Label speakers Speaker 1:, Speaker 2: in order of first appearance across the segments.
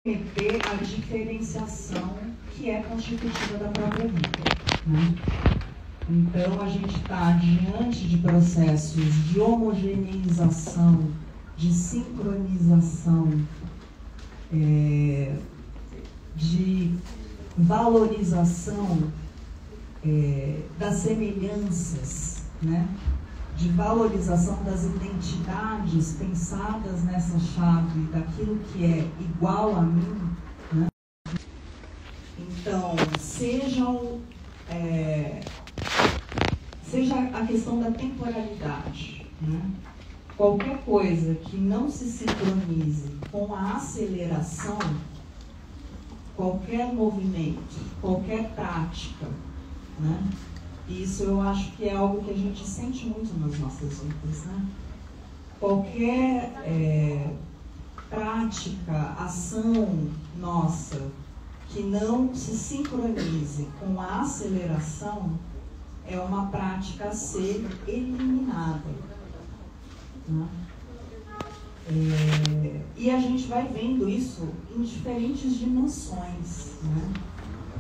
Speaker 1: comprometer a diferenciação que é constitutiva da própria vida, né? Então, a gente está diante de processos de homogeneização, de sincronização, de valorização das semelhanças, né? De valorização das identidades pensadas nessa chave daquilo que é igual a mim, né? Então, seja a questão da temporalidade, né? Qualquer coisa que não se sincronize com a aceleração, qualquer movimento, qualquer prática, né? Isso eu acho que é algo que a gente sente muito nas nossas vidas, né? Qualquer prática, ação nossa que não se sincronize com a aceleração é uma prática a ser eliminada, né? E a gente vai vendo isso em diferentes dimensões, né?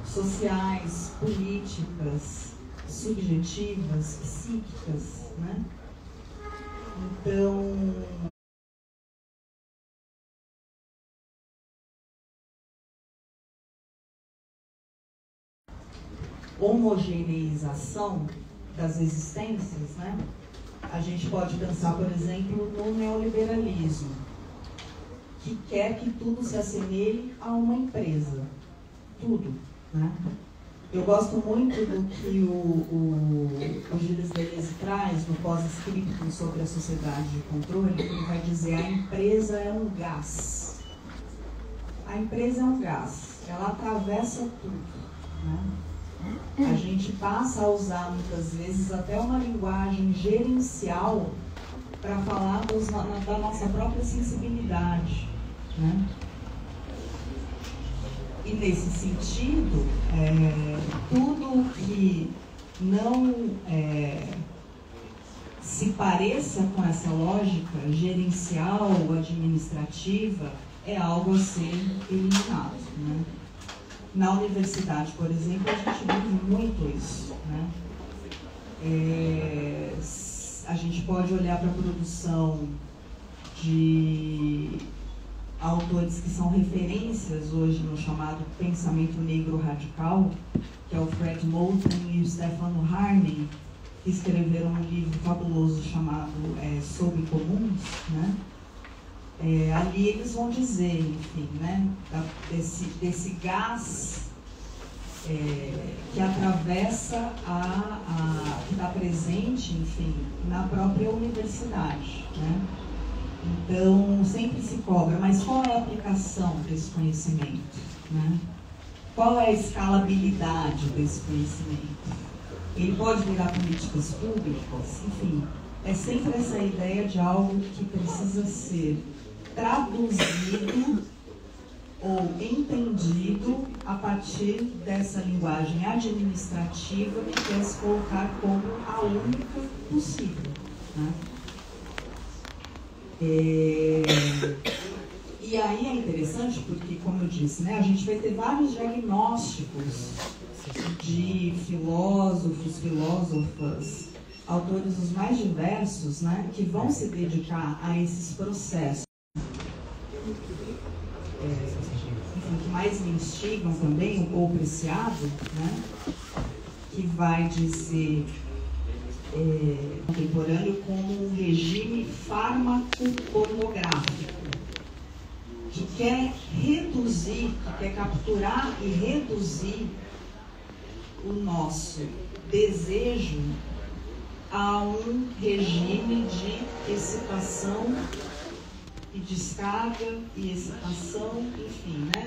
Speaker 1: Sociais, políticas, subjetivas, psíquicas, né? Então, homogeneização das existências, né? A gente pode pensar, por exemplo, no neoliberalismo, que quer que tudo se assemelhe a uma empresa. Tudo, né? Eu gosto muito do que o Gilles Deleuze traz no pós-escrito sobre a sociedade de controle, que ele vai dizer: a empresa é um gás. A empresa é um gás, ela atravessa tudo, né? A gente passa a usar muitas vezes até uma linguagem gerencial para falar da nossa própria sensibilidade, né? E nesse sentido, tudo que não se pareça com essa lógica gerencial ou administrativa é algo a ser eliminado, né? Na universidade, por exemplo, a gente vive muito isso, né? A gente pode olhar para a produção de autores que são referências hoje no chamado pensamento negro radical, que é o Fred Moten e o Stefano Harney, que escreveram um livro fabuloso chamado Sobre Comuns, né? Ali eles vão dizer, enfim, né, desse gás que atravessa que está presente, enfim, na própria universidade, né? Então, sempre se cobra, mas qual é a aplicação desse conhecimento, né? Qual é a escalabilidade desse conhecimento? Ele pode virar políticas públicas? Enfim, é sempre essa ideia de algo que precisa ser traduzido ou entendido a partir dessa linguagem administrativa que quer se colocar como a única possível, né? E aí é interessante porque, como eu disse, né, a gente vai ter vários diagnósticos de filósofos, filósofas, autores os mais diversos, né, que vão se dedicar a esses processos. Enfim, que mais me instigam também, o Paul Preciado, né, que vai dizer contemporâneo como um regime farmacopornográfico, que quer reduzir, que quer capturar e reduzir o nosso desejo a um regime de excitação e descarga e excitação, enfim, né?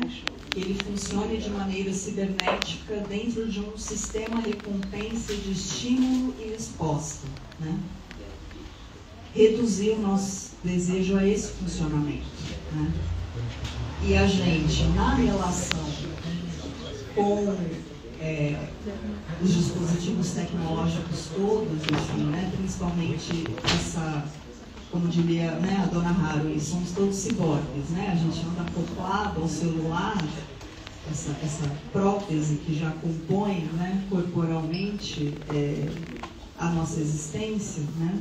Speaker 1: Que ele funcione de maneira cibernética dentro de um sistema recompensa de estímulo e resposta, né? Reduzir o nosso desejo a esse funcionamento, né? E a gente, na relação com os dispositivos tecnológicos todos, enfim, né? Principalmente como diria, né, a dona Haraway, somos todos ciborgues, né? A gente anda acoplado ao celular, essa prótese que já compõe, né, corporalmente a nossa existência, né?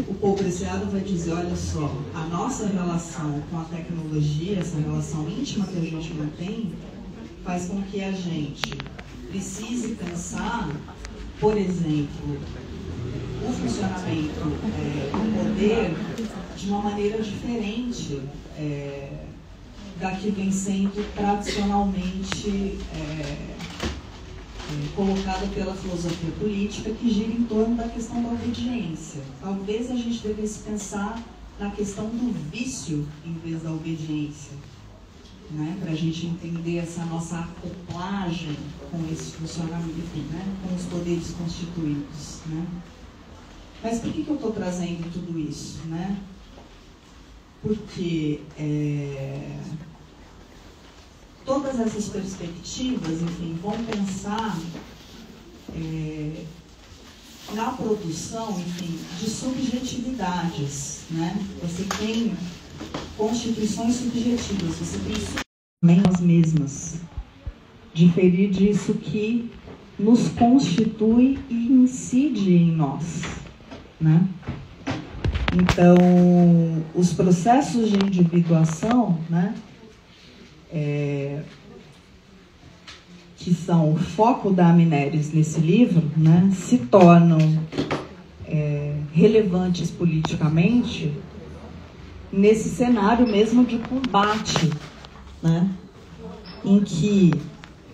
Speaker 1: O Paul Preciado vai dizer, olha só, a nossa relação com a tecnologia, essa relação íntima que a gente mantém, faz com que a gente precise pensar, por exemplo, o funcionamento do poder de uma maneira diferente da que vem sendo tradicionalmente colocada pela filosofia política, que gira em torno da questão da obediência. Talvez a gente devesse pensar na questão do vício em vez da obediência, né? Para a gente entender essa nossa acoplagem com esse funcionamento, enfim, né? Com os poderes constituídos, né? Mas por que eu estou trazendo tudo isso, né? Porque todas essas perspectivas, enfim, vão pensar na produção, enfim, de subjetividades, né? Você tem constituições subjetivas, você tem nós mesmas, diferir disso que nos constitui e incide em nós, né? Então, os processos de individuação, né, que são o foco da Amneris nesse livro, né, se tornam relevantes politicamente nesse cenário mesmo de combate, né, em que,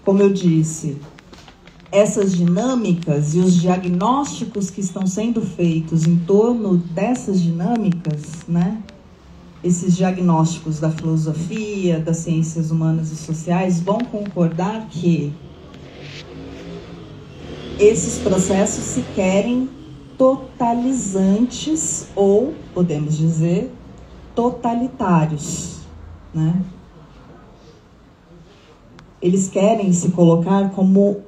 Speaker 1: como eu disse, essas dinâmicas e os diagnósticos que estão sendo feitos em torno dessas dinâmicas, né, esses diagnósticos da filosofia, das ciências humanas e sociais vão concordar que esses processos se querem totalizantes ou, podemos dizer, totalitários, né? Eles querem se colocar como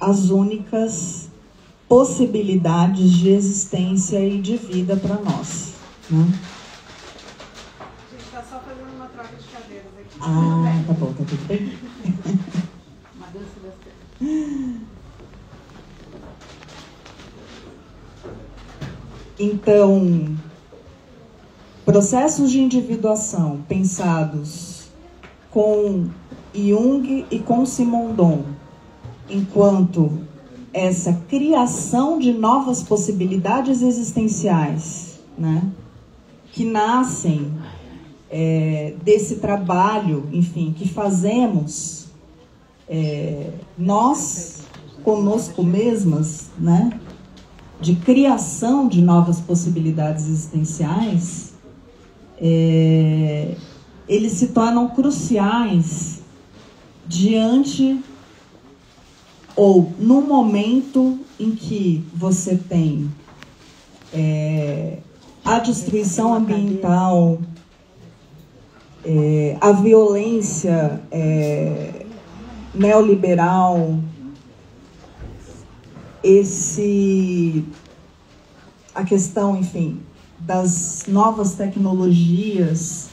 Speaker 1: as únicas possibilidades de existência e de vida para nós, né?
Speaker 2: A gente está só fazendo uma troca de cadeiras aqui.
Speaker 1: Ah, tá bom, tá tudo bem.
Speaker 2: Uma dança das cadeiras.
Speaker 1: Então, processos de individuação pensados com Jung e com Simondon, enquanto essa criação de novas possibilidades existenciais, né, que nascem desse trabalho, enfim, que fazemos nós conosco mesmas, né, de criação de novas possibilidades existenciais, eles se tornam cruciais diante ou no momento em que você tem a destruição ambiental, a violência neoliberal, a questão, enfim, das novas tecnologias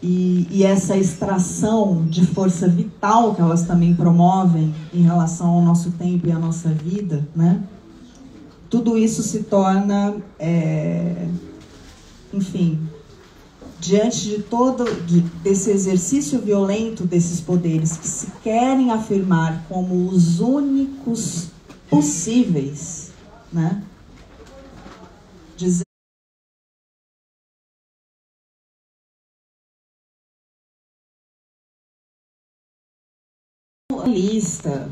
Speaker 1: e essa extração de força vital que elas também promovem em relação ao nosso tempo e à nossa vida, né? Tudo isso se torna, enfim, diante de desse exercício violento desses poderes que se querem afirmar como os únicos possíveis, né? Dizer lista,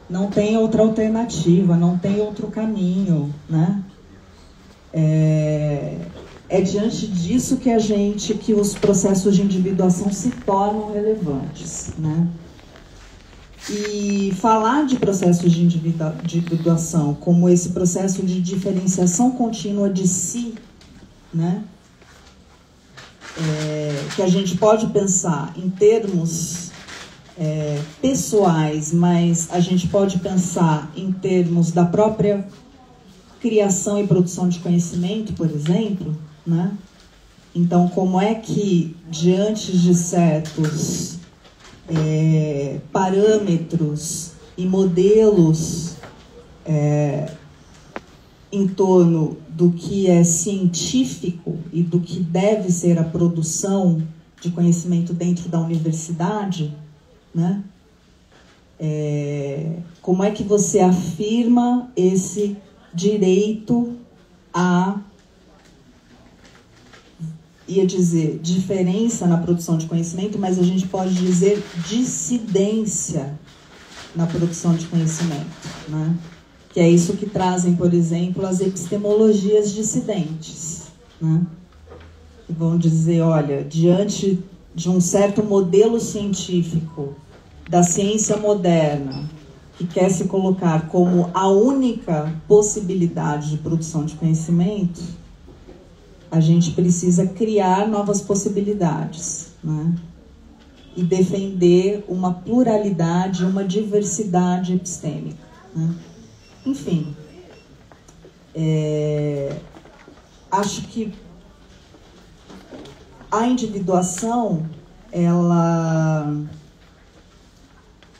Speaker 1: não tem outra alternativa, não tem outro caminho, né? É diante disso que os processos de individuação se tornam relevantes, né? E falar de processos de individuação como esse processo de diferenciação contínua de si, né? Que a gente pode pensar em termos pessoais, mas a gente pode pensar em termos da própria criação e produção de conhecimento, por exemplo, né? Então, como é que, diante de certos parâmetros e modelos em torno do que é científico e do que deve ser a produção de conhecimento dentro da universidade, né? Como é que você afirma esse direito a, ia dizer, diferença na produção de conhecimento, mas a gente pode dizer dissidência na produção de conhecimento, né? Que é isso que trazem, por exemplo, as epistemologias dissidentes, né? Que vão dizer, olha, diante de um certo modelo científico da ciência moderna, que quer se colocar como a única possibilidade de produção de conhecimento, a gente precisa criar novas possibilidades, né? E defender uma pluralidade, uma diversidade epistêmica, né? Enfim, acho que a individuação, ela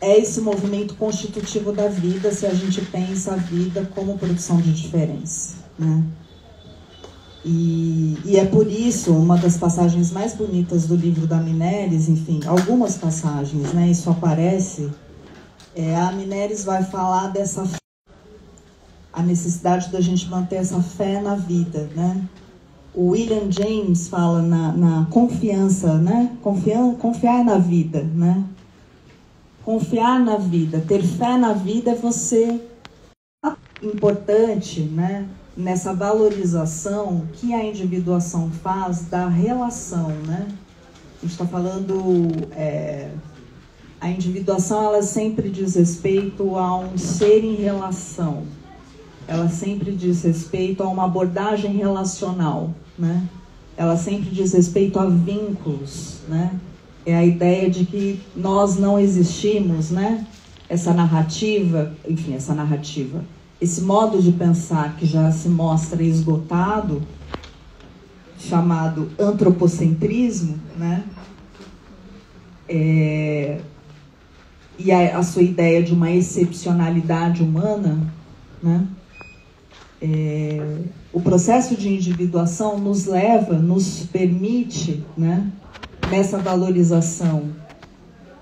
Speaker 1: é esse movimento constitutivo da vida, se a gente pensa a vida como produção de diferença, né? E é por isso, uma das passagens mais bonitas do livro da Mineres, enfim, algumas passagens, né? Isso aparece, a Mineres vai falar dessa a necessidade da gente manter essa fé na vida, né? O William James fala na confiança, né? Confiar na vida, né? Confiar na vida, ter fé na vida é você importante, né? Nessa valorização que a individuação faz da relação, né? A gente está falando, a individuação, ela sempre diz respeito a um ser em relação. Ela sempre diz respeito a uma abordagem relacional, né? Ela sempre diz respeito a vínculos, né? É a ideia de que nós não existimos, né? Essa narrativa, enfim, esse modo de pensar que já se mostra esgotado, chamado antropocentrismo, né? E a sua ideia de uma excepcionalidade humana, né? O processo de individuação nos permite, né, nessa valorização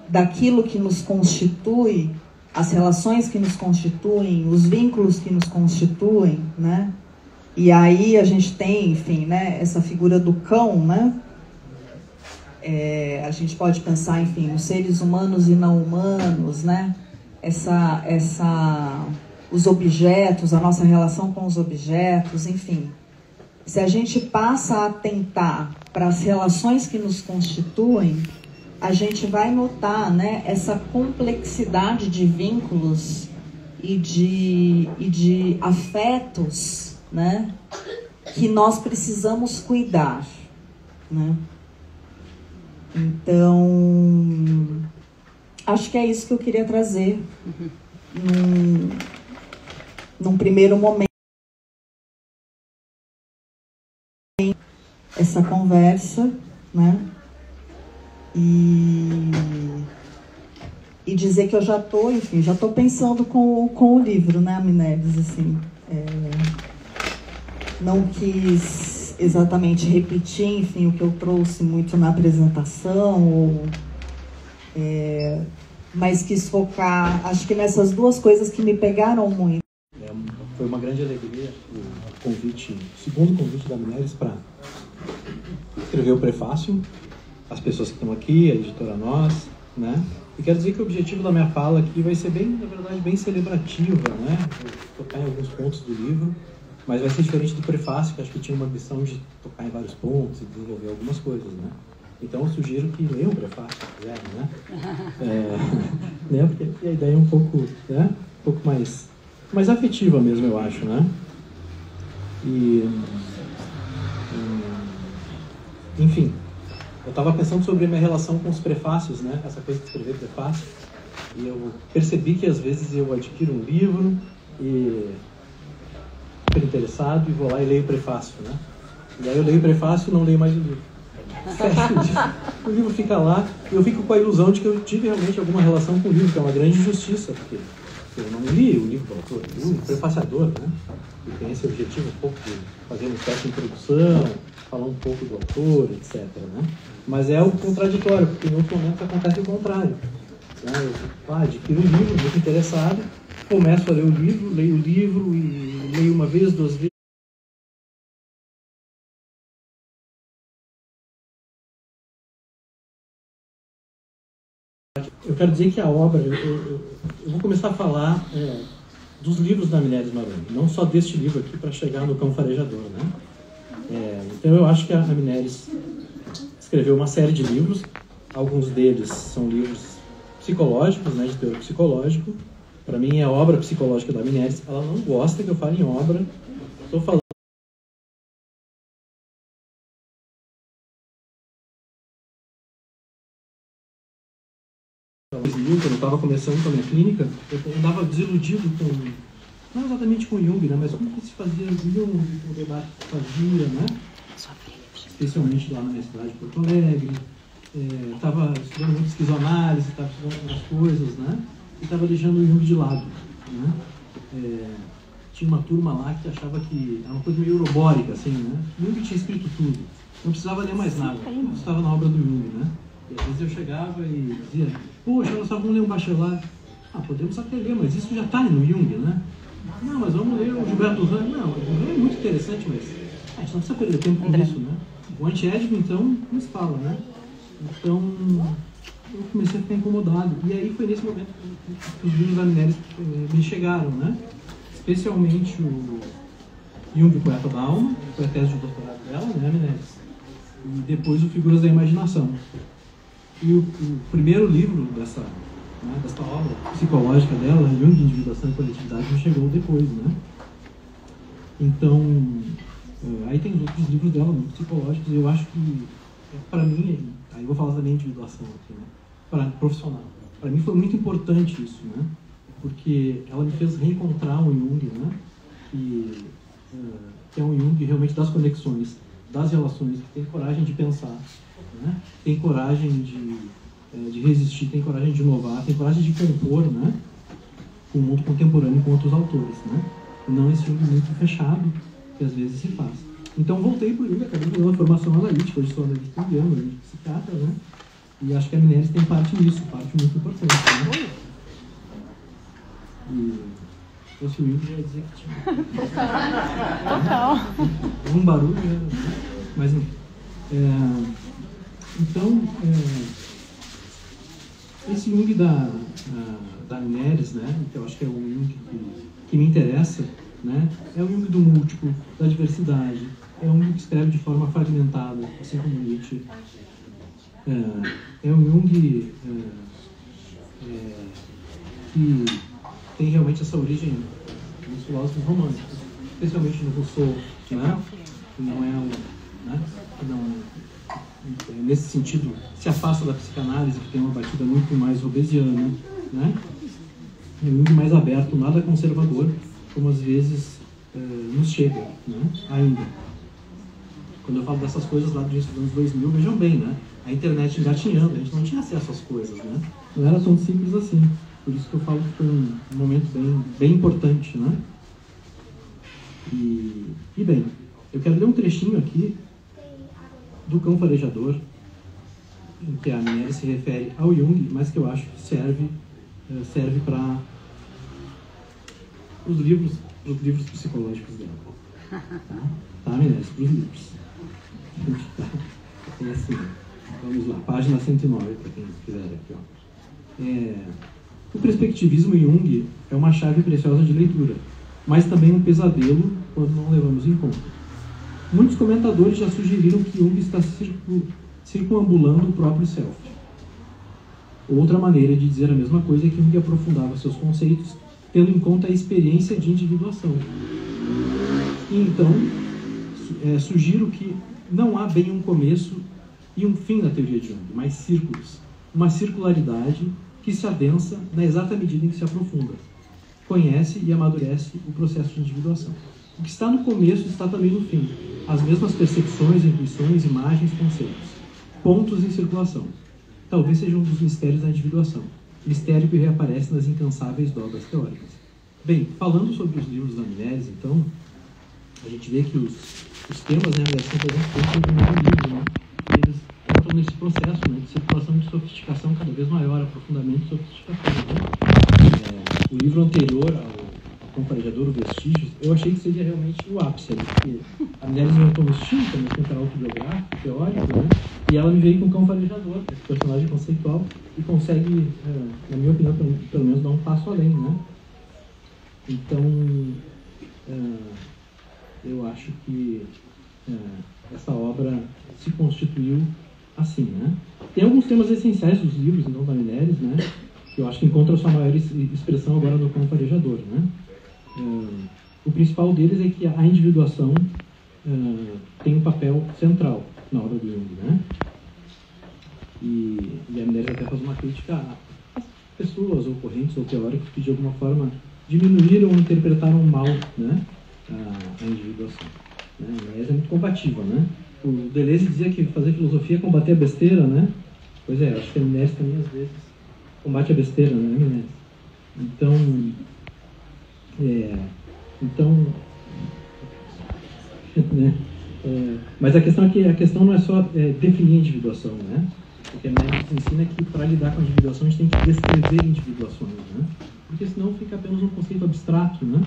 Speaker 1: daquilo que nos constitui, as relações que nos constituem, os vínculos que nos constituem, né? E aí a gente tem, enfim, né, essa figura do cão, né? A gente pode pensar, enfim, nos seres humanos e não humanos, né? Os objetos, a nossa relação com os objetos, enfim. Se a gente passa a atentar para as relações que nos constituem, a gente vai notar, né, essa complexidade de vínculos e de afetos, né, que nós precisamos cuidar, né? Então, acho que é isso que eu queria trazer num primeiro momento, essa conversa, né? E dizer que eu já estou pensando com o livro, né, Mineres, assim. Não quis exatamente repetir, enfim, o que eu trouxe muito na apresentação, mas quis focar, acho que nessas duas coisas que me pegaram muito.
Speaker 3: Foi uma grande alegria o segundo convite da Mineres para escrever o prefácio, as pessoas que estão aqui, a editora Nós, né? E quero dizer que o objetivo da minha fala aqui vai ser bem, na verdade, bem celebrativa, né? Vou tocar em alguns pontos do livro, mas vai ser diferente do prefácio, que acho que tinha uma ambição de tocar em vários pontos e desenvolver algumas coisas, né? Então eu sugiro que leiam o prefácio, se quiserem, né? Né? Porque aqui a ideia é um pouco, né? Um pouco mais afetiva mesmo, eu acho, né? Enfim, eu estava pensando sobre a minha relação com os prefácios, né? Essa coisa de escrever prefácio. E eu percebi que às vezes eu adquiro um livro e super interessado e vou lá e leio o prefácio, né? E aí eu leio o prefácio e não leio mais o livro. O livro fica lá e eu fico com a ilusão de que eu tive realmente alguma relação com o livro, que é uma grande injustiça, porque eu não li o livro do autor, eu li o prefaciador, né? Que tem esse objetivo um pouco de fazer uma espécie de introdução, falar um pouco do autor, etc. Né? Mas é o contraditório, porque em outros momentos acontece o contrário. Né? Eu adquiro o livro, muito interessado, começo a ler o livro e leio uma vez, duas vezes. Eu quero dizer que a obra, eu vou começar a falar dos livros da Minelis Maroni, não só deste livro aqui, para chegar no Cão Farejador, né? Então eu acho que a Minelis escreveu uma série de livros, alguns deles são livros psicológicos, né, de teor psicológico. Para mim é a obra psicológica da Minelis. Ela não gosta que eu fale em obra, estou falando. Quando eu estava começando com a minha clínica, eu andava desiludido não exatamente com Jung, né, mas como que se fazia Jung, o debate que se fazia, né? Especialmente lá na minha cidade de Porto Alegre. Estava estudando muito esquizoanálise, estava estudando algumas coisas, né? E estava deixando o Jung de lado, né? Tinha uma turma lá que achava que era uma coisa meio urobórica, assim, né? Jung tinha escrito tudo, não precisava ler mais nada, eu estava na obra do Jung, né? E às vezes eu chegava e dizia, poxa, nós só vamos ler um Bachelard. Podemos até ler, mas isso já está no Jung, né? Não, mas vamos ler o Gilberto Ramos. Não, o Ramos é muito interessante, mas a gente não precisa perder tempo com isso, né? O antiédipo, então, nos fala, né? Então, eu comecei a ficar incomodado. E aí foi nesse momento que os livros da Minelis me chegaram, né? Especialmente o Jung, o Poeta da Alma, que foi a tese de doutorado dela, né, Minelis? E depois o Figuras da Imaginação. E o primeiro livro dessa obra psicológica dela, Jung, Individuação e Coletividade, me chegou depois, né? Então, aí tem outros livros dela, muito psicológicos, e eu acho que, para mim, aí eu vou falar também de individuação aqui, né? Para profissional. Para mim foi muito importante isso, né? Porque ela me fez reencontrar um Jung, né? Que é um Jung realmente das conexões, das relações, que tem coragem de pensar, né? Tem coragem de resistir, tem coragem de inovar, tem coragem de compor, né? Com o mundo contemporâneo e com outros autores, né? E não esse Jung muito fechado que às vezes se faz. Então voltei para o Jung, acabei fazendo uma formação analítica, hoje sou analista junguiano, psiquiatra, né? E acho que a Minelis tem parte nisso, parte muito importante, né? E se fosse o Jung, já ia dizer que tinha.
Speaker 4: Total.
Speaker 3: Um barulho, né? Mas enfim. Então, esse Jung da Minelis, né? Que eu acho que é o Jung que me interessa, né? É o Jung do múltiplo, da diversidade. É um Jung que escreve de forma fragmentada, assim como Nietzsche. É um Jung que tem realmente essa origem nos filósofos românticos, especialmente no Rousseau, né? Que não é que não, nesse sentido, se afasta da psicanálise, que tem uma batida muito mais robesiana, né? É um Jung mais aberto, nada conservador, como às vezes nos chega, né? Ainda. Quando eu falo dessas coisas lá do início dos anos 2000, vejam bem, né? A internet engatinhando, a gente não tinha acesso às coisas, né? Não era tão simples assim. Por isso que eu falo que foi um momento bem importante, né? E bem, eu quero ler um trechinho aqui do Cão Farejador, em que a Minelis se refere ao Jung, mas que eu acho que serve para os livros psicológicos dela. Tá, Minelis? Para os livros. Tem assim, vamos lá, página 109, para quem quiser aqui, ó. O perspectivismo em Jung é uma chave preciosa de leitura, mas também um pesadelo quando não levamos em conta. Muitos comentadores já sugeriram que Jung está circunambulando o próprio self. Outra maneira de dizer a mesma coisa é que Jung aprofundava seus conceitos tendo em conta a experiência de individuação. E então, sugiro que não há bem um começo e um fim na teoria de Jung, mas círculos. Uma circularidade que se adensa na exata medida em que se aprofunda, conhece e amadurece o processo de individuação. O que está no começo está também no fim. As mesmas percepções, intuições, imagens, conceitos. Pontos em circulação. Talvez seja um dos mistérios da individuação. Mistério que reaparece nas incansáveis dobras teóricas. Bem, falando sobre os livros da Mileris, então, a gente vê que os temas, né, são presentes no primeiro livro, né? Eles entram nesse processo, né, de circulação de sofisticação cada vez maior, aprofundamento de sofisticação. Né? O livro anterior ao Cão Farejador, o Vestígios, eu achei que seria realmente o ápice ali, porque a Mileris inventou um estilo, também tem um autobiográfico, teórico, né? E ela me veio com o Cão Farejador, esse personagem conceitual, e consegue, na minha opinião, pelo menos dar um passo além, né? Então, eu acho que essa obra se constituiu assim, né? Tem alguns temas essenciais dos livros, então, da Mileris, né? Que eu acho que encontram sua maior expressão agora no Cão Farejador, né? O principal deles é que a individuação tem um papel central na obra do Jung, né? E a Mileris até faz uma crítica às pessoas, ou correntes, ou teóricos que de alguma forma diminuíram ou interpretaram mal, né, a individuação. Né? A Mileris é muito combativa, né? O Deleuze dizia que fazer filosofia é combater a besteira, né? Pois é, acho que a Mileris também às vezes combate a besteira, né, Mileris? Né? Mas a questão é que a questão não é só definir a individuação, né? Porque a Mileris ensina que para lidar com a individuação a gente tem que descrever individuações, né? Porque senão fica apenas um conceito abstrato, né?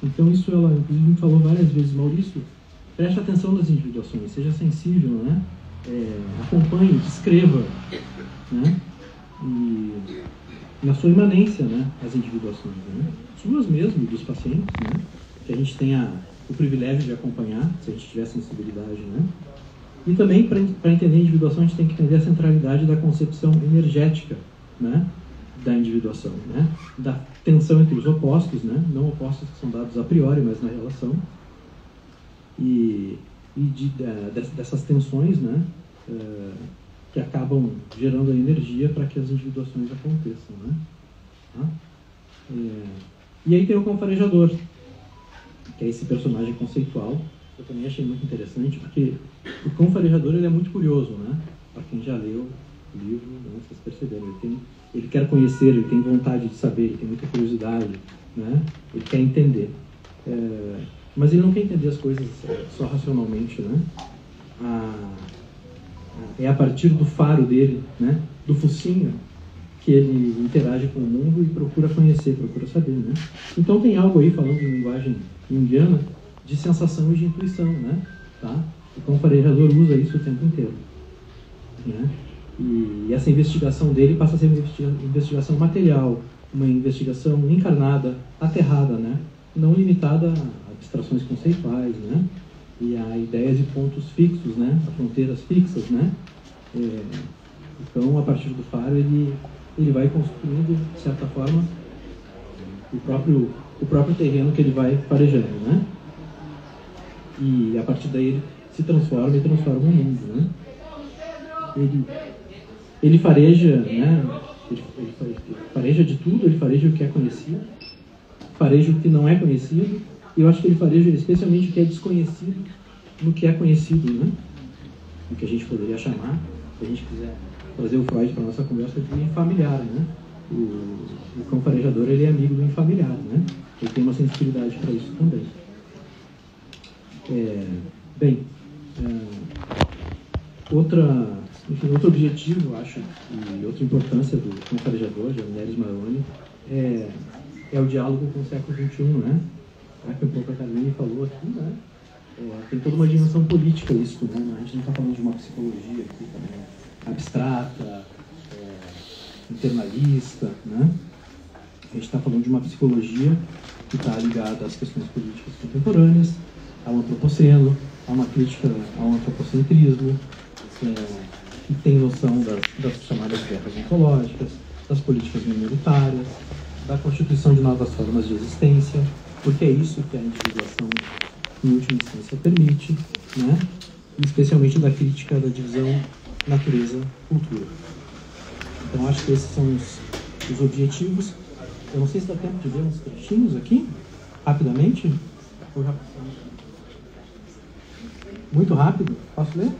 Speaker 3: Então isso ela inclusive me falou várias vezes: Maurício, preste atenção nas individuações, seja sensível, né? Acompanhe, descreva, né? E na sua imanência, né, as individuações, né? Suas mesmo, dos pacientes, né? Que a gente tenha o privilégio de acompanhar, se a gente tiver sensibilidade, né? E também, para entender a individuação, a gente tem que entender a centralidade da concepção energética, né, da individuação, né? Da tensão entre os opostos, né? Não opostos que são dados a priori, mas na relação. Dessas tensões, né? Que acabam gerando a energia para que as individuações aconteçam, né? E aí tem o Cão Farejador, que é esse personagem conceitual. Eu também achei muito interessante, porque o Cão Farejador ele é muito curioso, né? Para quem já leu o livro, né, vocês perceberam, ele quer conhecer, ele tem vontade de saber, ele tem muita curiosidade, né? Ele quer entender. Mas ele não quer entender as coisas só racionalmente, né? É a partir do faro dele, né? Do focinho, que ele interage com o mundo e procura conhecer, procura saber, né? Então tem algo aí, falando em linguagem junguiana, de sensação e de intuição, né? Tá? O Cão Farejador usa isso o tempo inteiro, né? E essa investigação dele passa a ser uma investigação material, uma investigação encarnada, aterrada, né? Não limitada a abstrações conceituais, né? E a ideias e pontos fixos, né? A fronteiras fixas, né? Então, a partir do faro, ele vai construindo, de certa forma, o próprio terreno que ele vai farejando, né? E a partir daí ele se transforma e transforma o mundo, né? Ele fareja, né? Ele fareja de tudo, ele fareja o que é conhecido, fareja o que não é conhecido, e eu acho que ele fareja especialmente o que é desconhecido no que é conhecido, né? O que a gente poderia chamar, se a gente quiser trazer o Freud para a nossa conversa, de infamiliar, né? O Cão Farejador, ele é amigo do infamiliar, né? Ele tem uma sensibilidade para isso também. Outro objetivo, eu acho, e outra importância do Cão Farejador, de Mileris Maroni, é o diálogo com o século XXI, né? Que um pouco a Carmen falou aqui, né? Tem toda uma dimensão política isso, né? A gente não está falando de uma psicologia aqui também abstrata, internalista, né? A gente está falando de uma psicologia que está ligada às questões políticas contemporâneas, ao antropoceno, a uma crítica ao antropocentrismo, que tem noção das chamadas guerras ontológicas, das políticas minoritárias, da constituição de novas formas de existência, porque é isso que a individuação, em última instância, permite, né? E especialmente da crítica da divisão natureza-cultura. Então, acho que esses são os objetivos. Eu não sei se dá tempo de ver uns trechinhos aqui, rapidamente. Muito rápido? Posso ler?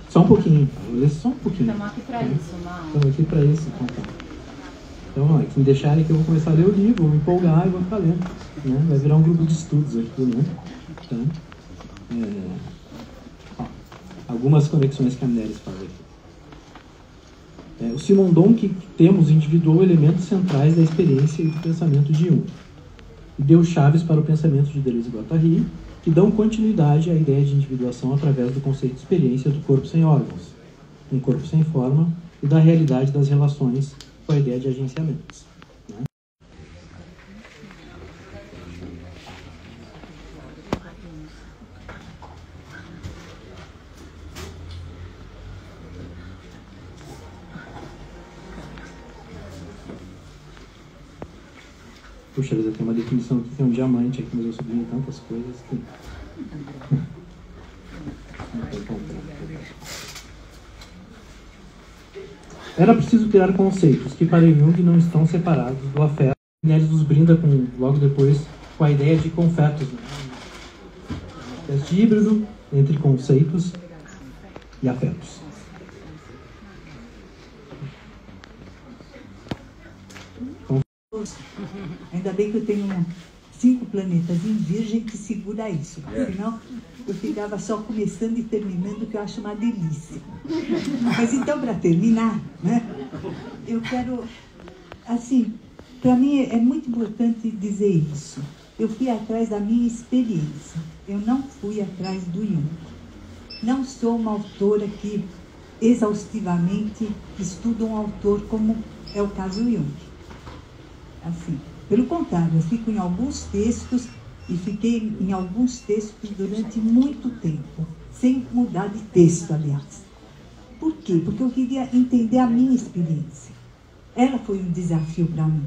Speaker 3: Só um pouquinho. Vou ler só um pouquinho.
Speaker 4: Estamos aqui para isso, Mal.
Speaker 3: Estamos aqui para isso. Então, ó, se me deixarem que eu vou começar a ler o livro, vou me empolgar e vou ficar lendo. Né? Vai virar um grupo de estudos aqui, né? Tá? Algumas conexões que a Amnéris faz aqui. O Simondon que temos individuou elementos centrais da experiência e do pensamento de Jung e deu chaves para o pensamento de Deleuze e Guattari, que dão continuidade à ideia de individuação através do conceito de experiência do corpo sem órgãos, um corpo sem forma, e da realidade das relações com a ideia de agenciamentos. Né? Puxa vida, tem uma definição aqui que é um diamante aqui, mas eu sublinho tantas coisas que... Era preciso criar conceitos que para Jung não estão separados do afeto. Amnéris nos brinda logo depois com a ideia de confetos, né? Uma espécie de híbrido entre conceitos e afetos.
Speaker 5: Ainda bem que eu tenho 5 planetas em Virgem que segura isso, porque senão eu ficava só começando e terminando, que eu acho uma delícia. Mas então, para terminar, né, eu quero, assim, para mim é muito importante dizer isso. Eu fui atrás da minha experiência, eu não fui atrás do Jung. Não sou uma autora que exaustivamente estuda um autor como é o caso do Jung. Assim, pelo contrário, eu fico em alguns textos e fiquei em alguns textos durante muito tempo, sem mudar de texto, aliás. Por quê? Porque eu queria entender a minha experiência. Ela foi um desafio para mim.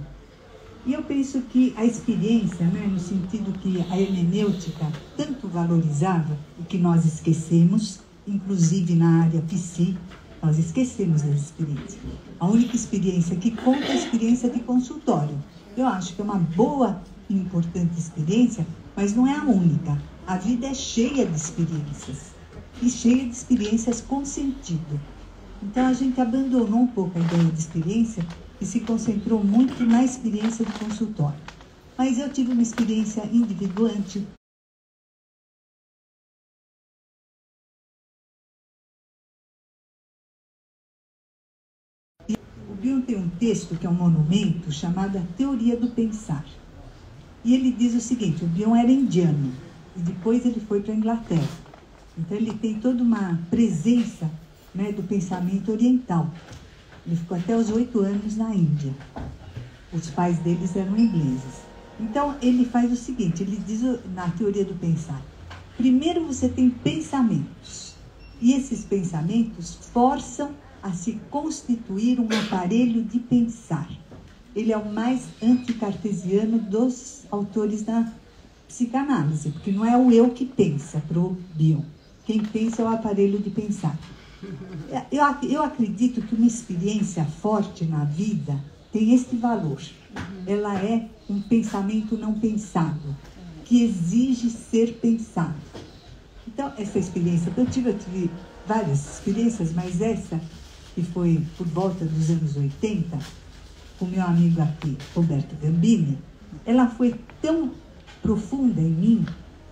Speaker 5: E eu penso que a experiência, né, no sentido que a hermenêutica tanto valorizava e que nós esquecemos, inclusive na área psi, nós esquecemos da experiência. A única experiência que conta é a experiência de consultório. Eu acho que é uma boa e importante experiência, mas não é a única. A vida é cheia de experiências. E cheia de experiências com sentido. Então a gente abandonou um pouco a ideia de experiência e se concentrou muito na experiência de consultório. Mas eu tive uma experiência individuante. O Bion tem um texto que é um monumento chamado A Teoria do Pensar. E ele diz o seguinte: o Bion era indiano e depois ele foi para a Inglaterra. Então ele tem toda uma presença, né, do pensamento oriental. Ele ficou até os 8 anos na Índia. Os pais deles eram ingleses. Então ele faz o seguinte, ele diz na Teoria do Pensar: primeiro você tem pensamentos, e esses pensamentos forçam a se constituir um aparelho de pensar. Ele é o mais anticartesiano dos autores da psicanálise, porque não é o eu que pensa para o Bion. Quem pensa é o aparelho de pensar. Eu acredito que uma experiência forte na vida tem esse valor. Ela é um pensamento não pensado, que exige ser pensado. Então, essa experiência que eu tive várias experiências, mas essa, que foi por volta dos anos 80, com meu amigo aqui, Roberto Gambini, ela foi tão profunda em mim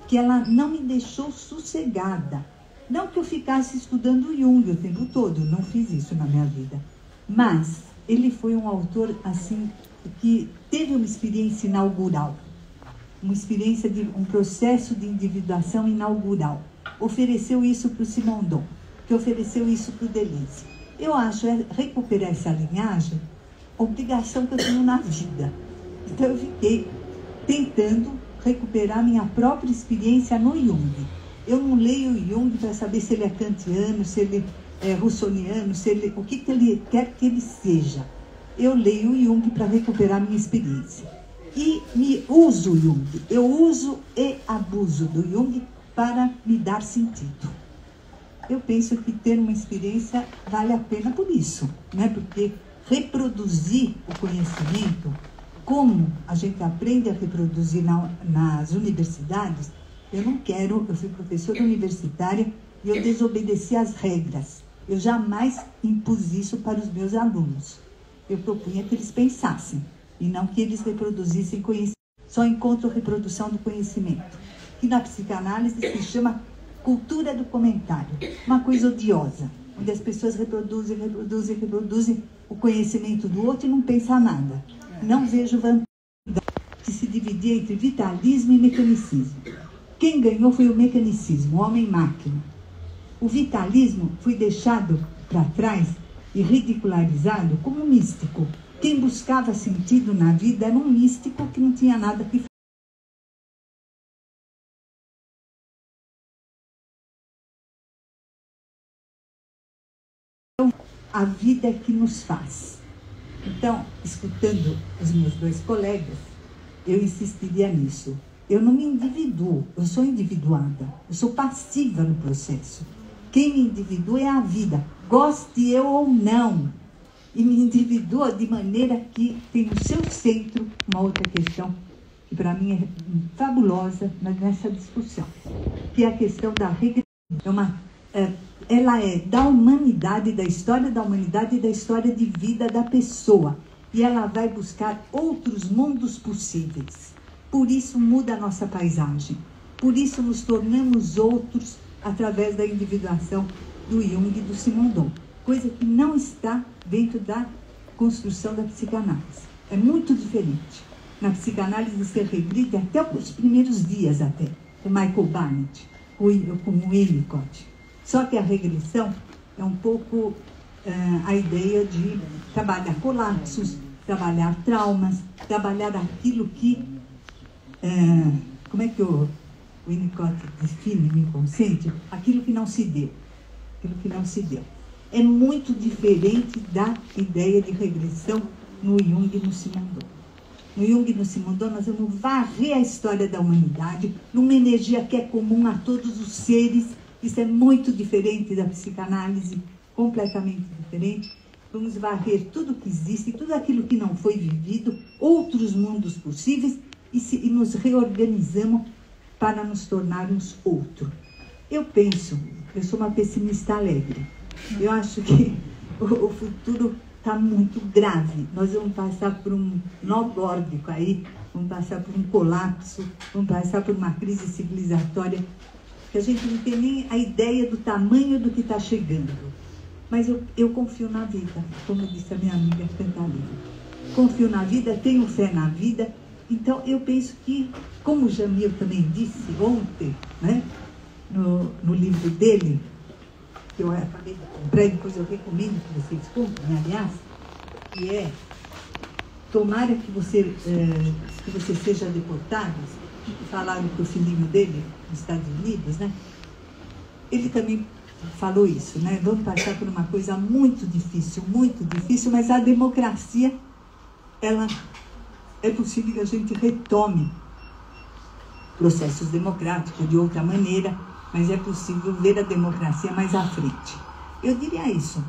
Speaker 5: que ela não me deixou sossegada. Não que eu ficasse estudando Jung o tempo todo, não fiz isso na minha vida. Mas ele foi um autor assim que teve uma experiência inaugural, uma experiência de um processo de individuação inaugural. Ofereceu isso para o Simondon, que ofereceu isso para o Deleuze. Eu acho recuperar essa linhagem obrigação que eu tenho na vida. Então eu fiquei tentando recuperar minha própria experiência no Jung. Eu não leio o Jung para saber se ele é kantiano, se ele é russoniano, se ele, o que ele quer que ele seja. Eu leio o Jung para recuperar minha experiência. E uso o Jung. Eu uso e abuso do Jung para me dar sentido. Eu penso que ter uma experiência vale a pena por isso, né? Porque reproduzir o conhecimento como a gente aprende a reproduzir nas universidades, eu fui professora universitária e eu desobedeci às regras. Eu jamais impus isso para os meus alunos. Eu propunha que eles pensassem e não que eles reproduzissem conhecimento. Só encontro reprodução do conhecimento, que na psicanálise se chama cultura do comentário, uma coisa odiosa, onde as pessoas reproduzem o conhecimento do outro e não pensam nada. Não vejo vantagem de se dividir entre vitalismo e mecanicismo. Quem ganhou foi o mecanicismo, o homem-máquina. O vitalismo foi deixado para trás e ridicularizado como místico. Quem buscava sentido na vida era um místico que não tinha nada que fazer. A vida é que nos faz. Então, escutando os meus dois colegas, eu insistiria nisso. Eu não me individuo, eu sou individuada, eu sou passiva no processo. Quem me individua é a vida, goste eu ou não. E me individua de maneira que tem no seu centro uma outra questão, que para mim é fabulosa nessa discussão, que é a questão da regressão. Ela é da humanidade, da história da humanidade e da história de vida da pessoa. E ela vai buscar outros mundos possíveis. Por isso muda a nossa paisagem. Por isso nos tornamos outros através da individuação do Jung e do Simondon. Coisa que não está dentro da construção da psicanálise. É muito diferente. Na psicanálise você regride até os primeiros dias até. Com Michael Barnett, com o Winnicott. Só que a regressão é um pouco a ideia de trabalhar colapsos, trabalhar traumas, trabalhar aquilo que... como é que o Winnicott define o inconsciente? Aquilo que não se deu. Aquilo que não se deu. É muito diferente da ideia de regressão no Jung e no Simondon. No Jung e no Simondon nós vamos varrer a história da humanidade numa energia que é comum a todos os seres. Isso é muito diferente da psicanálise, completamente diferente. Vamos varrer tudo que existe, tudo aquilo que não foi vivido, outros mundos possíveis, e nos reorganizamos para nos tornarmos outro. Eu sou uma pessimista alegre. Eu acho que o futuro está muito grave. Nós vamos passar por um nó górdico aí, vamos passar por um colapso, vamos passar por uma crise civilizatória que a gente não tem nem a ideia do tamanho do que está chegando. Mas eu confio na vida, como disse a minha amiga Cantalina. Confio na vida, tenho fé na vida. Então, eu penso que, como o Jamil também disse ontem, né, no livro dele, que eu acabei de comprar, e depois eu recomendo que vocês comprem, aliás, que é: tomara que você seja deportado. Falaram para o filhinho dele, nos Estados Unidos, né? Ele também falou isso, né? Vamos passar por uma coisa muito difícil, mas a democracia, ela é possível que a gente retome processos democráticos de outra maneira, mas é possível ver a democracia mais à frente. Eu diria isso.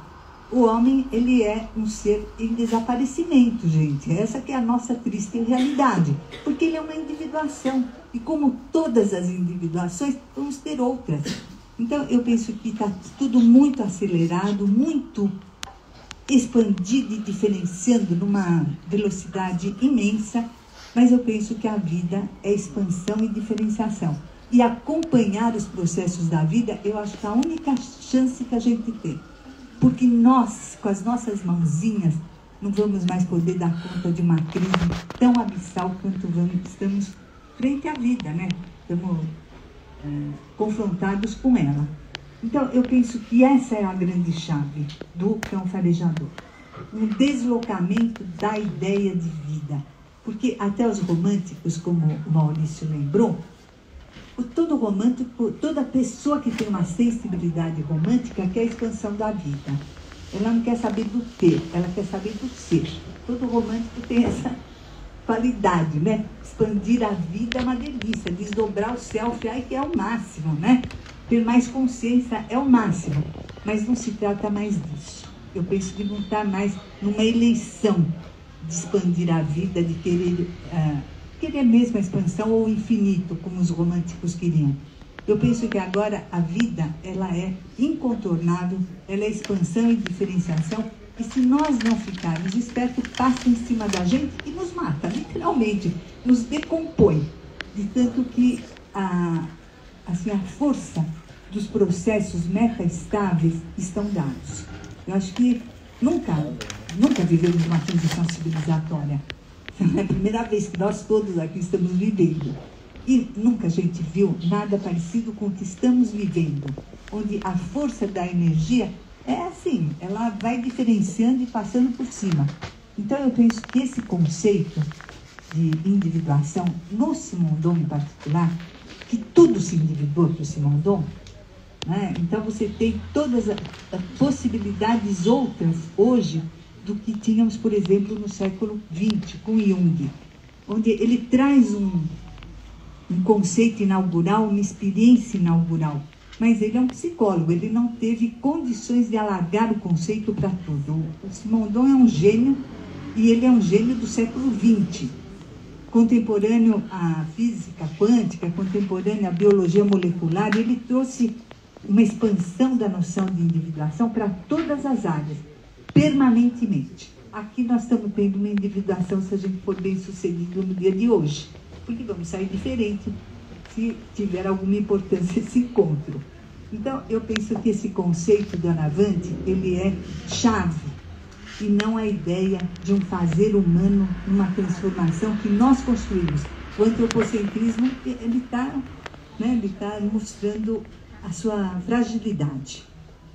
Speaker 5: O homem, ele é um ser em desaparecimento, gente. Essa que é a nossa triste realidade. Porque ele é uma individuação. E como todas as individuações, vamos ter outras. Então, eu penso que está tudo muito acelerado, muito expandido e diferenciando numa velocidade imensa. Mas eu penso que a vida é expansão e diferenciação. E acompanhar os processos da vida, eu acho que é a única chance que a gente tem. Porque nós, com as nossas mãozinhas, não vamos mais poder dar conta de uma crise tão abissal quanto estamos frente à vida, né? Estamos confrontados com ela. Então, eu penso que essa é a grande chave do cão farejador. Um deslocamento da ideia de vida. Porque até os românticos, como o Maurício lembrou, todo romântico, toda pessoa que tem uma sensibilidade romântica quer a expansão da vida. Ela não quer saber do ter, ela quer saber do ser. Todo romântico tem essa qualidade, né? Expandir a vida é uma delícia, desdobrar o self, aí que é o máximo, né? Ter mais consciência é o máximo, mas não se trata mais disso. Eu penso que não está mais numa eleição de expandir a vida, de querer mesmo a expansão ou o infinito, como os românticos queriam. Eu penso que agora a vida, ela é incontornável, ela é expansão e diferenciação, e se nós não ficarmos espertos, passa em cima da gente e nos mata, literalmente, nos decompõe. De tanto que a força dos processos metaestáveis estão dados. Eu acho que nunca vivemos uma transição civilizatória. É a primeira vez que nós todos aqui estamos vivendo. E nunca a gente viu nada parecido com o que estamos vivendo, onde a força da energia é assim, ela vai diferenciando e passando por cima. Então eu penso que esse conceito de individuação, no Simondon em particular, que tudo se individuou para o Simondon, né? Então você tem todas as possibilidades outras hoje do que tínhamos, por exemplo, no século XX, com Jung, onde ele traz um conceito inaugural, uma experiência inaugural. Mas ele é um psicólogo, ele não teve condições de alargar o conceito para tudo. O Simondon é um gênio, e ele é um gênio do século XX. Contemporâneo à física quântica, contemporâneo à biologia molecular, ele trouxe uma expansão da noção de individuação para todas as áreas, permanentemente. Aqui nós estamos tendo uma individuação, se a gente for bem sucedido no dia de hoje, porque vamos sair diferente se tiver alguma importância esse encontro. Então, eu penso que esse conceito do Anavante, ele é chave, e não a ideia de um fazer humano numa transformação que nós construímos. O antropocentrismo, ele está mostrando a sua fragilidade.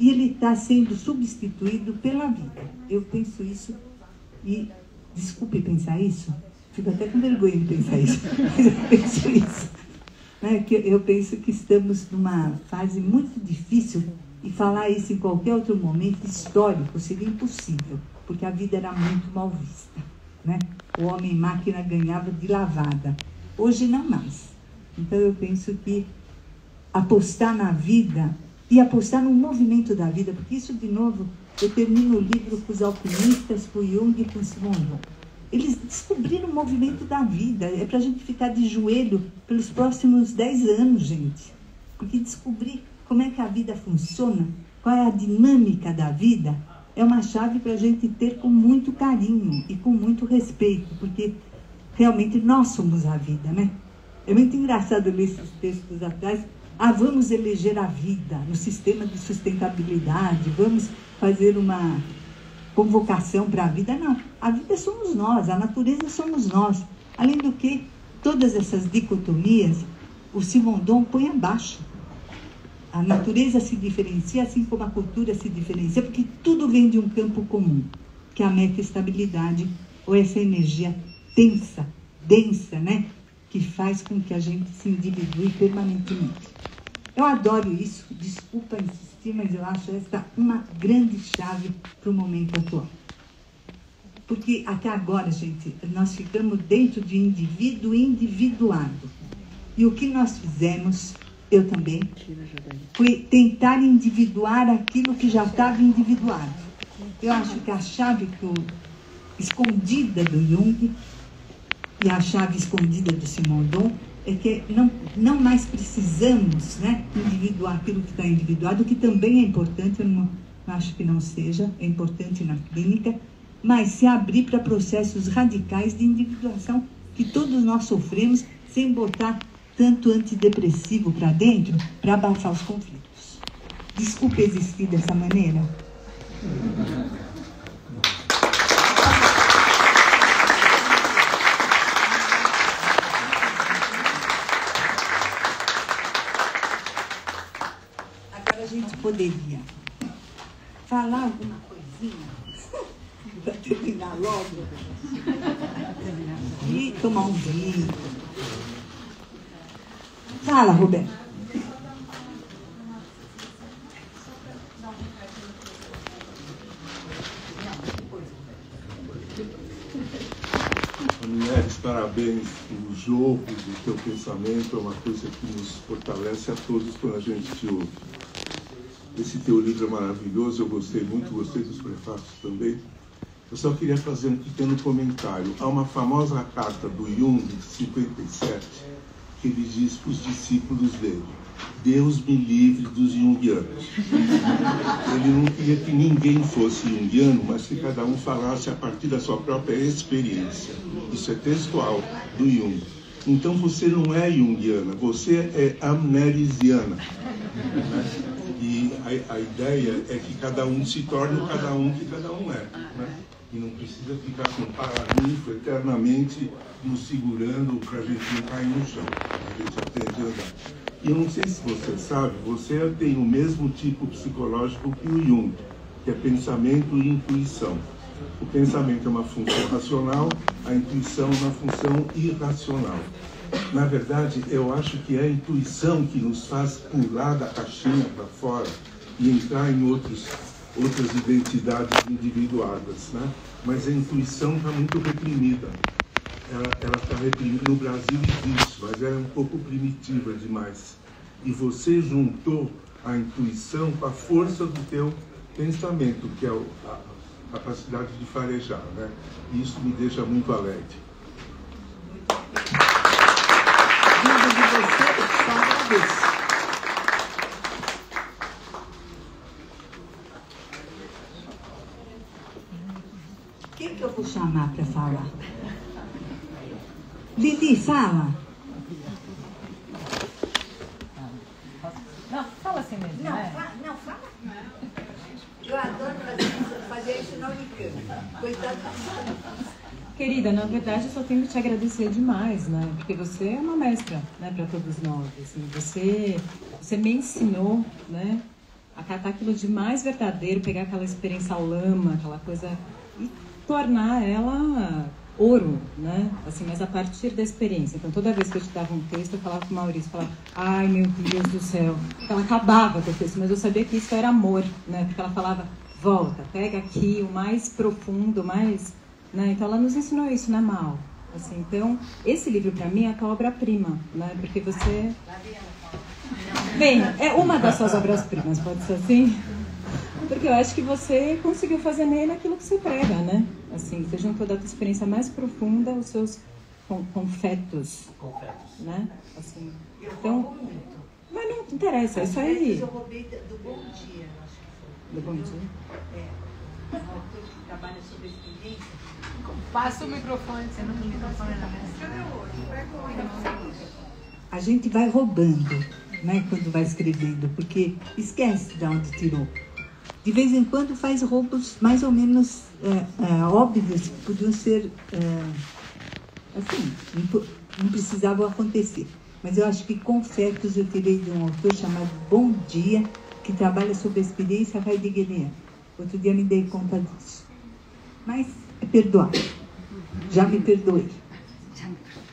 Speaker 5: E ele está sendo substituído pela vida. Eu penso isso, e desculpe pensar isso, fico até com vergonha de pensar isso, mas eu penso isso. Eu penso que estamos numa fase muito difícil, e falar isso em qualquer outro momento histórico seria impossível, porque a vida era muito mal vista, né? O homem-máquina ganhava de lavada. Hoje não mais. Então eu penso que apostar na vida e apostar no movimento da vida, porque isso, de novo, eu termino o livro com os alquimistas, com Jung e com Simondon. Eles descobriram o movimento da vida. É para a gente ficar de joelho pelos próximos 10 anos, gente. Porque descobrir como é que a vida funciona, qual é a dinâmica da vida, é uma chave para a gente ter com muito carinho e com muito respeito, porque realmente nós somos a vida, né? É muito engraçado ler esses textos atrás. Vamos eleger a vida no sistema de sustentabilidade, vamos fazer uma convocação para a vida. Não, a vida somos nós, a natureza somos nós. Além do que, todas essas dicotomias, o Simondon põe abaixo. A natureza se diferencia, assim como a cultura se diferencia, porque tudo vem de um campo comum, que é a metaestabilidade, ou essa energia tensa, densa, né? Que faz com que a gente se individue permanentemente. Eu adoro isso, desculpa insistir, mas eu acho essa uma grande chave para o momento atual. Porque até agora, gente, nós ficamos dentro de indivíduo individuado. E o que nós fizemos, eu também, foi tentar individuar aquilo que já estava individuado. Eu acho que a chave escondida do Jung e a chave escondida do Simondon é que não mais precisamos, né, individuar aquilo que está individuado, que também é importante, eu não acho que não seja, é importante na clínica, mas se abrir para processos radicais de individuação que todos nós sofremos, sem botar tanto antidepressivo para dentro, para abafar os conflitos. Desculpe existir dessa maneira. Agora a gente poderia falar alguma coisinha para terminar logo e tomar um vinho. Fala, Roberto.
Speaker 6: Aniette, parabéns. O jogo do teu pensamento é uma coisa que nos fortalece a todos quando a gente te ouve. Esse teu livro é maravilhoso, eu gostei muito, gostei dos prefácios também. Eu só queria fazer um pequeno comentário. Há uma famosa carta do Jung, de 57, que ele diz para os discípulos dele: Deus me livre dos junguianos. Ele não queria que ninguém fosse junguiano, mas que cada um falasse a partir da sua própria experiência. Isso é textual do Jung. Então você não é junguiana, você é amnerisiana. E a ideia é que cada um se torne o cada um que cada um é. Né? E não precisa ficar com paraninfo eternamente nos segurando para a gente não cair no chão. A gente aprende a andar. E eu não sei se você sabe, você tem o mesmo tipo psicológico que o Jung, que é pensamento e intuição. O pensamento é uma função racional, a intuição é uma função irracional. Na verdade, eu acho que é a intuição que nos faz pular da caixinha para fora e entrar em outras identidades individuadas, né? Mas a intuição está muito reprimida. Ela está reprimida. No Brasil existe, mas ela é um pouco primitiva demais. E você juntou a intuição com a força do teu pensamento, que é a capacidade de farejar, né? E isso me deixa muito alegre.
Speaker 5: Vindo de você, só agradeço. Quem que eu vou chamar para falar? Lili, fala.
Speaker 4: Não, fala assim mesmo, né?
Speaker 5: Não, fala. Eu adoro fazer isso na Unicamp. Coitado da
Speaker 4: Querida, na verdade eu só tenho que te agradecer demais, né? Porque você é uma mestra, né, para todos nós. Assim, você me ensinou, né, a catar aquilo de mais verdadeiro, pegar aquela experiência ao lama, aquela coisa, e tornar ela ouro, né? Assim, mas a partir da experiência. Então, toda vez que eu te dava um texto, eu falava com o Maurício, falava, ai meu Deus do céu. Ela acabava com o texto, mas eu sabia que isso era amor, né? Porque ela falava, volta, pega aqui o mais profundo, o mais... Né? Então, ela nos ensinou isso, né, Mal? Assim, então, esse livro, para mim, é a tua obra-prima, né? Porque você... Bem, é uma das suas obras-primas, pode ser assim? Porque eu acho que você conseguiu fazer nele aquilo que você prega, né? Assim, você juntou da tua experiência mais profunda os seus confetos, né? Assim, então, mas não interessa, é isso aí.
Speaker 5: Eu roubei do Bom Dia, acho que foi.
Speaker 4: Do Bom Dia?
Speaker 5: É. Um autor que trabalha sobre experiência.
Speaker 2: Passa o microfone, você não me microfone na mesa. Cadê o outro? Pega o outro.
Speaker 5: A gente vai roubando, né, quando vai escrevendo, porque esquece de onde tirou. De vez em quando faz roubos mais ou menos óbvios, que podiam ser, assim, não precisavam acontecer. Mas eu acho que Confetos eu tirei de um autor chamado Bom Dia, que trabalha sobre a experiência heideggeriana. Outro dia me dei conta disso. Mas é perdoar. Já me perdoei.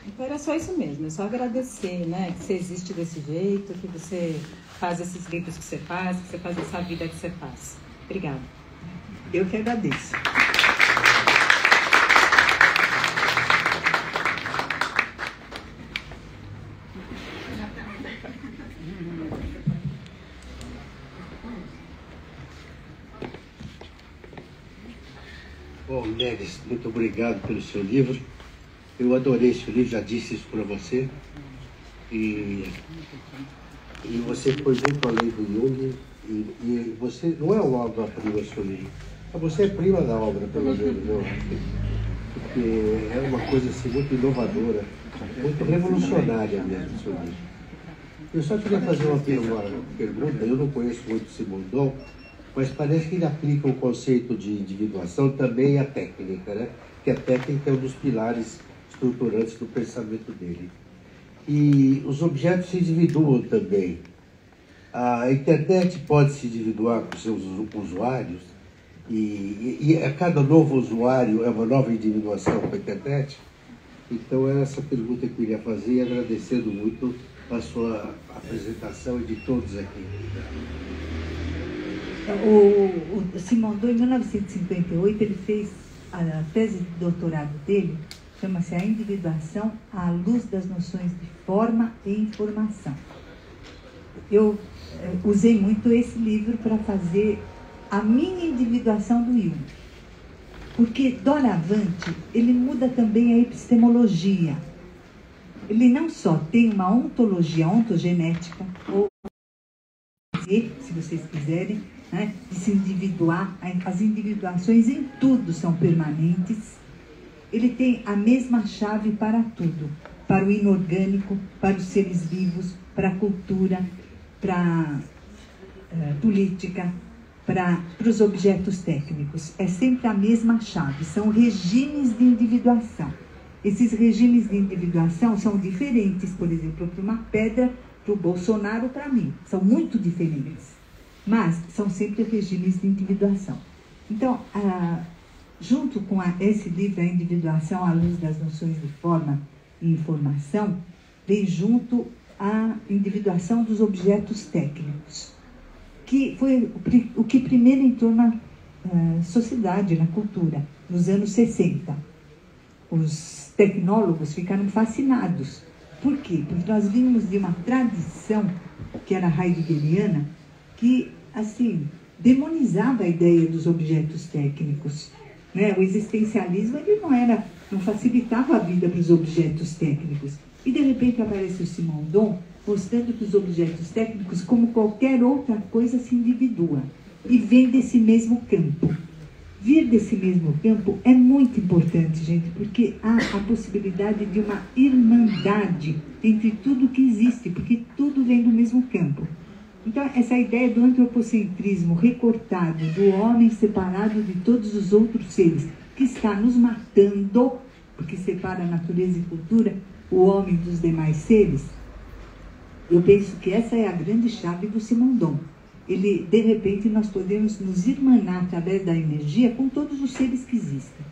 Speaker 4: Então era só isso mesmo, é só agradecer, né? Que você existe desse jeito, que você faz esses livros que você faz essa vida que você faz. Obrigada.
Speaker 5: Eu que agradeço.
Speaker 7: Bom, Neres, muito obrigado pelo seu livro. Eu adorei seu livro, já disse isso para você. E você foi muito além do Jung. E você não é uma obra-prima seu livro. Você é prima da obra, pelo menos, eu acho. Porque é uma coisa assim, muito inovadora, muito revolucionária mesmo, seu livro. Eu só queria fazer uma pergunta. Eu não conheço muito Simondon, mas parece que ele aplica o conceito de individuação também à técnica, né? Que a técnica é um dos pilares estruturantes do pensamento dele. E os objetos se individuam também. A internet pode se individuar com seus usuários e a cada novo usuário é uma nova individuação com a internet. Então, era essa pergunta que eu queria fazer, e agradecendo muito a sua apresentação e de todos aqui.
Speaker 5: O Simondon, em 1958, ele fez a tese de doutorado dele, chama-se A Individuação à Luz das Noções de Forma e Informação. Eu usei muito esse livro para fazer a minha individuação do Jung. Porque doravante, ele muda também a epistemologia. Ele não só tem uma ontologia, ontogenética, ou se vocês quiserem, né, de se individuar, as individuações em tudo são permanentes. Ele tem a mesma chave para tudo, para o inorgânico, para os seres vivos, para a cultura, para a política, para os objetos técnicos. É sempre a mesma chave, são regimes de individuação. Esses regimes de individuação são diferentes, por exemplo, para uma pedra, para o Bolsonaro, para mim. São muito diferentes, mas são sempre regimes de individuação. Então, junto com esse livro, A Individuação à Luz das Noções de Forma e Informação, vem junto a individuação dos objetos técnicos, que foi o que primeiro entrou na sociedade, na cultura, nos anos 60. Os tecnólogos ficaram fascinados. Por quê? Porque nós vínhamos de uma tradição, que era heideggeriana, que, assim, demonizava a ideia dos objetos técnicos. Né? O existencialismo ele não facilitava a vida para os objetos técnicos. E, de repente, aparece o Simondon mostrando que os objetos técnicos, como qualquer outra coisa, se individua e vem desse mesmo campo. Vir desse mesmo campo é muito importante, gente, porque há a possibilidade de uma irmandade entre tudo que existe, porque tudo vem do mesmo campo. Então, essa ideia do antropocentrismo recortado, do homem separado de todos os outros seres, que está nos matando, porque separa a natureza e cultura, o homem dos demais seres, eu penso que essa é a grande chave do Simondon. Ele, de repente, nós podemos nos irmanar através da energia com todos os seres que existem,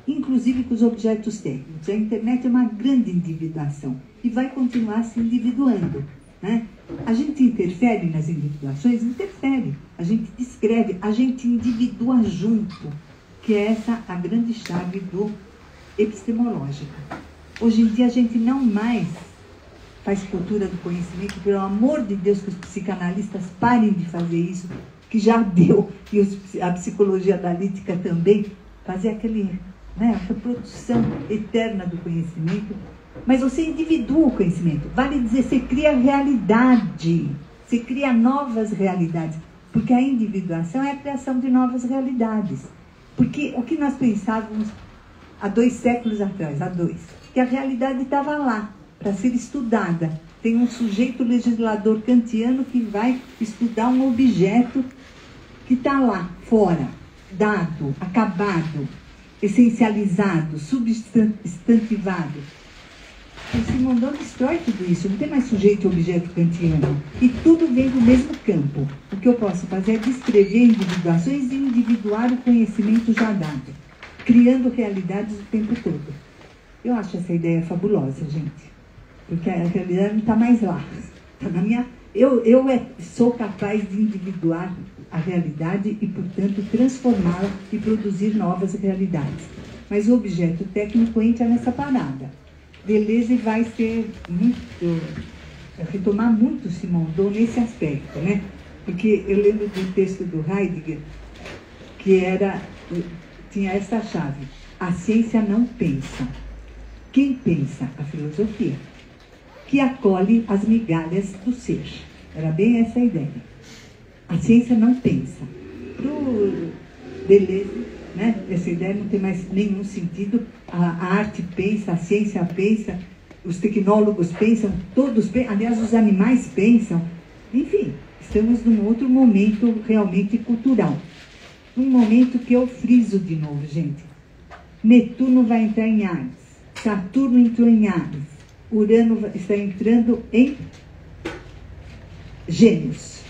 Speaker 5: inclusive com os objetos técnicos. A internet é uma grande individuação e vai continuar se individuando. Né? A gente interfere nas individuações? Interfere. A gente descreve, a gente individua junto, que é essa a grande chave do epistemológico. Hoje em dia a gente não mais faz cultura do conhecimento, pelo amor de Deus, que os psicanalistas parem de fazer isso, que já deu, e a psicologia analítica também, fazer essa produção eterna do conhecimento. Mas você individua o conhecimento, vale dizer, você cria realidade, você cria novas realidades, porque a individuação é a criação de novas realidades. Porque o que nós pensávamos há 2 séculos atrás, que a realidade estava lá, para ser estudada. Tem um sujeito legislador kantiano que vai estudar um objeto que está lá, fora, dado, acabado, essencializado, substantivado. O Simondon destrói tudo isso, não tem mais sujeito e objeto kantiano. E tudo vem do mesmo campo. O que eu posso fazer é descrever individuações e individuar o conhecimento já dado, criando realidades o tempo todo. Eu acho essa ideia fabulosa, gente. Porque a realidade não está mais lá. Tá na minha... Eu sou capaz de individuar a realidade e, portanto, transformá-la e produzir novas realidades. Mas o objeto técnico entra nessa parada. Deleuze vai retomar muito Simondon nesse aspecto, né? Porque eu lembro do texto do Heidegger, que tinha essa chave. A ciência não pensa. Quem pensa? A filosofia, que acolhe as migalhas do ser. Era bem essa a ideia. A ciência não pensa. Para o Deleuze, né, essa ideia não tem mais nenhum sentido. A arte pensa, a ciência pensa, os tecnólogos pensam, todos pensam, aliás, os animais pensam. Enfim, estamos num outro momento realmente cultural. Um momento que eu friso de novo, gente. Netuno vai entrar em Áries, Saturno entrou em Áries, Urano está entrando em Gêmeos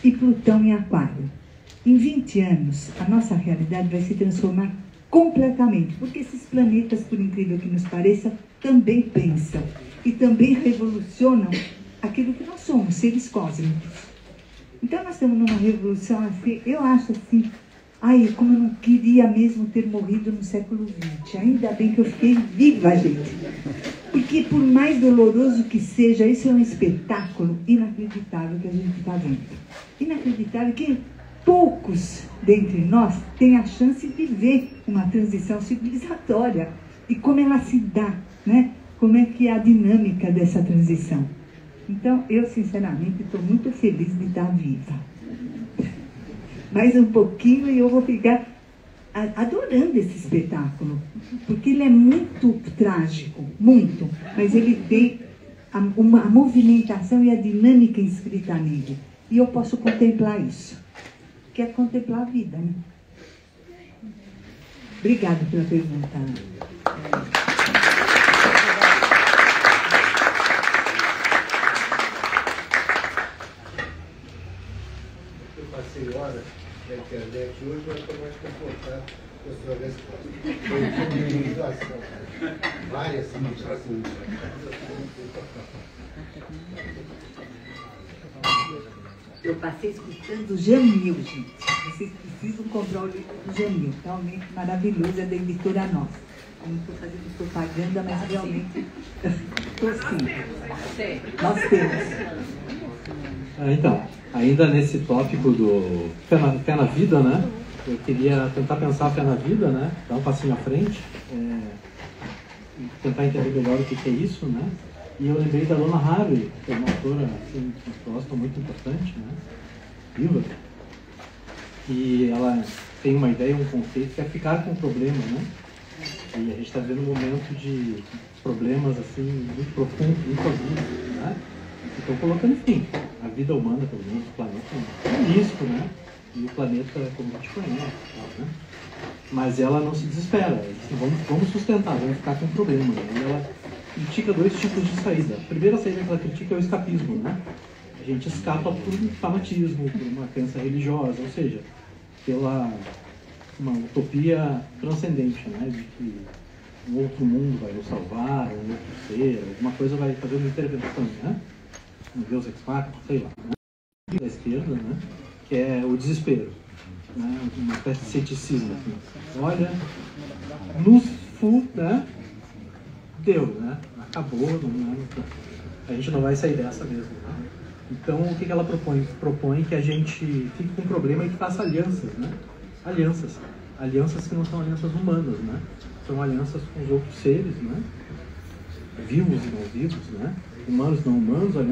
Speaker 5: e Plutão em Aquário. Em 20 anos, a nossa realidade vai se transformar completamente, porque esses planetas, por incrível que nos pareça, também pensam e também revolucionam aquilo que nós somos, seres cósmicos. Então, nós estamos numa revolução assim, eu acho assim, como eu não queria mesmo ter morrido no século XX. Ainda bem que eu fiquei viva, gente. Porque, por mais doloroso que seja, isso é um espetáculo inacreditável que a gente está vendo. Inacreditável que poucos dentre nós têm a chance de ver uma transição civilizatória e como ela se dá, né? Como é que é a dinâmica dessa transição. Então, eu, sinceramente, estou muito feliz de estar viva. Mais um pouquinho e eu vou ficar adorando esse espetáculo, porque ele é muito trágico, muito, mas ele tem a movimentação e a dinâmica inscrita nele. E eu posso contemplar isso, que é contemplar a vida, né? Obrigada pela pergunta.
Speaker 7: Eu passei horas na internet hoje, mas estou mais confortável com a sua resposta. Foi uma ilustração. Várias ilustrações.
Speaker 5: Eu passei escutando o Jamil, gente. Vocês precisam comprar o livro do Jamil. Realmente maravilhoso, é da editora nossa. Eu não estou fazendo propaganda, mas realmente estou sim. Nós temos.
Speaker 3: Então, ainda nesse tópico do fé na vida, né? Eu queria tentar pensar a fé na vida, né? Dar um passinho à frente, e tentar entender melhor o que é isso, né? E eu lembrei da Donna Haraway, que é uma autora assim, que eu gosto, muito importante, né? Viva. E ela tem uma ideia, um conceito que é ficar com o problema, né? E a gente está vivendo um momento de problemas assim muito profundos, muito agudos, né? Estão colocando fim. A vida humana, pelo menos, o planeta, é um risco, né? E o planeta, como a gente conhece, né? Mas ela não se desespera. Assim, vamos sustentar, vamos ficar com o problema. Né? E ela critica dois tipos de saída. A primeira saída que ela critica é o escapismo, né? A gente escapa por um fanatismo, por uma crença religiosa, ou seja, pela uma utopia transcendente, né? De que um outro mundo vai nos salvar, um outro ser, alguma coisa vai fazer uma intervenção, né? Um Deus ex machina, sei lá, né? Da esquerda, né? Que é o desespero, né? Uma espécie de ceticismo. Assim. Olha, né? Deu, né? Acabou, a gente não vai sair dessa mesmo. Né? Então, o que ela propõe? Propõe que a gente fique com um problema e que faça alianças, né? Alianças que não são alianças humanas, né? São alianças com os outros seres, né? Vivos e não vivos, né? Humanos e não humanos, alianças